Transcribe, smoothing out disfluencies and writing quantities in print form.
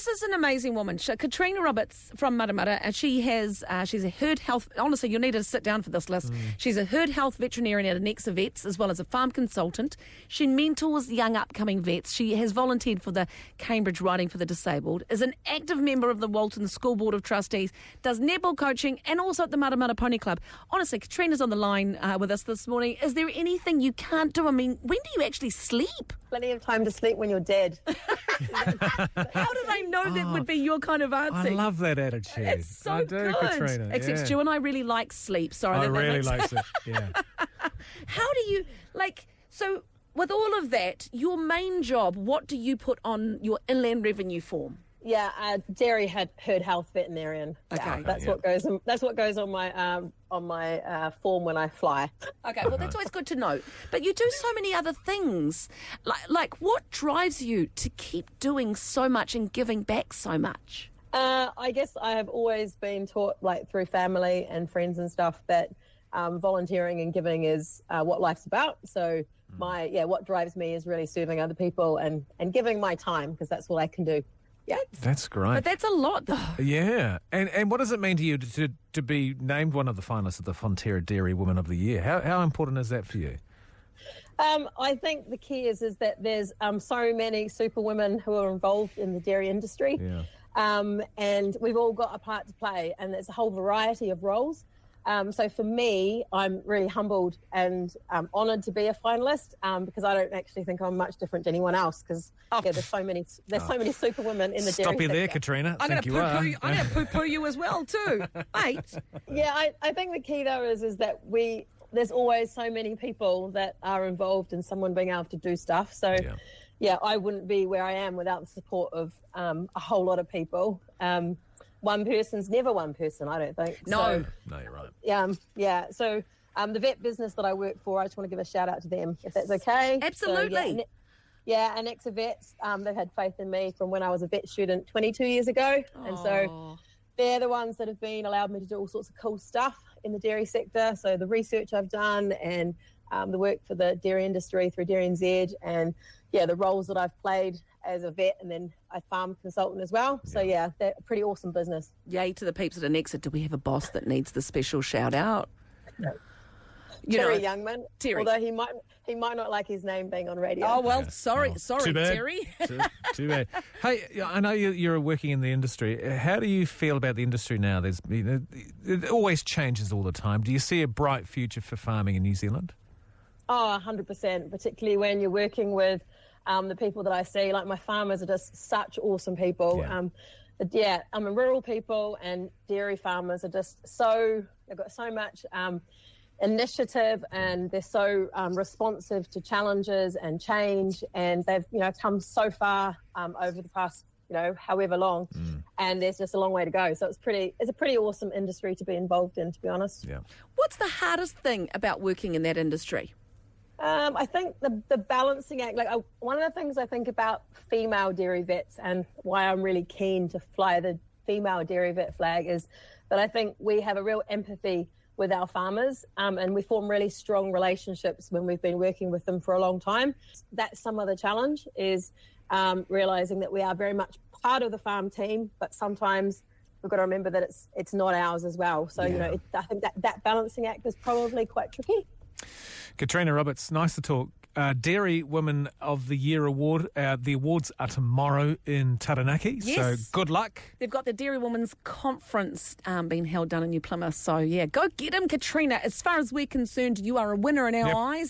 This is an amazing woman. Katrina Roberts from Matamata, and she's a herd health. Honestly, you'll need to sit down for this list. She's a herd health veterinarian at Anexa Vets, as well as a farm consultant. She mentors young upcoming vets. She has volunteered for the Cambridge Riding for the Disabled, is an active member of the Walton School Board of Trustees, does netball coaching, and also at the Matamata Pony Club. Honestly, Katrina's on the line with us this morning. Is there anything you can't do? I mean, when do you actually sleep? Plenty of time to sleep when you're dead. How did I know that would be your kind of answer? I love that attitude. It's so I do, good. Katrina. Except Stu and I really like sleep. Sorry, I that really makes... like sleep. Yeah. How do you, so with all of that, your main job, what do you put on your inland revenue form? Yeah, dairy herd health veterinarian. Okay, yeah, that's what goes on. That's what goes on my form when I fly. Okay, well that's always good to know. But you do so many other things. Like what drives you to keep doing so much and giving back so much? I guess I have always been taught, through family and friends and stuff, that volunteering and giving is what life's about. So what drives me is really serving other people and giving my time, because that's what I can do. Yeah, that's great. But that's a lot, though. Yeah, and what does it mean to you to be named one of the finalists of the Fonterra Dairy Woman of the Year? How important is that for you? I think the key is that there's so many super women who are involved in the dairy industry, and we've all got a part to play, and there's a whole variety of roles. So for me, I'm really humbled and honoured to be a finalist, because I don't actually think I'm much different to anyone else, because there's so many super women in the dairy Stop you there, sector. Katrina. I'm going to poo-poo you as well too, mate. Yeah, I think the key though is that there's always so many people that are involved in someone being able to do stuff. So I wouldn't be where I am without the support of a whole lot of people. One person's never one person, I don't think. No. No, you're right. So the vet business that I work for, I just want to give a shout out to them, if that's okay. Absolutely. So, Anexa Vets, they've had faith in me from when I was a vet student 22 years ago. Aww. And so they're the ones that have allowed me to do all sorts of cool stuff in the dairy sector. So the research I've done and the work for the dairy industry through Dairy NZ, and the roles that I've played as a vet and then a farm consultant as well. So they're a pretty awesome business. Yay to the peeps at Anexa. Do we have a boss that needs the special shout out? No. Terry Youngman. Terry. Although he might not like his name being on radio. Oh, well, sorry, Too bad. Terry. Too bad. Hey, I know you're working in the industry. How do you feel about the industry now? It always changes all the time. Do you see a bright future for farming in New Zealand? Oh, 100%, particularly when you're working with the people that I see. Like, my farmers are just such awesome people. Rural people and dairy farmers are just they've got so much initiative, and they're so responsive to challenges and change, and they've come so far over the past however long, and there's just a long way to go. So it's a pretty awesome industry to be involved in, to be honest. Yeah. What's the hardest thing about working in that industry? I think the balancing act, one of the things I think about female dairy vets and why I'm really keen to fly the female dairy vet flag is that I think we have a real empathy with our farmers, and we form really strong relationships when we've been working with them for a long time. That's some of the challenge, is realising that we are very much part of the farm team, but sometimes we've got to remember that it's not ours as well. So, I think that balancing act is probably quite tricky. Katrina Roberts, nice to talk. Dairy Woman of the Year award. The awards are tomorrow in Taranaki, so good luck. They've got the Dairy Women's Conference being held down in New Plymouth, so go get them, Katrina. As far as we're concerned, you are a winner in our eyes.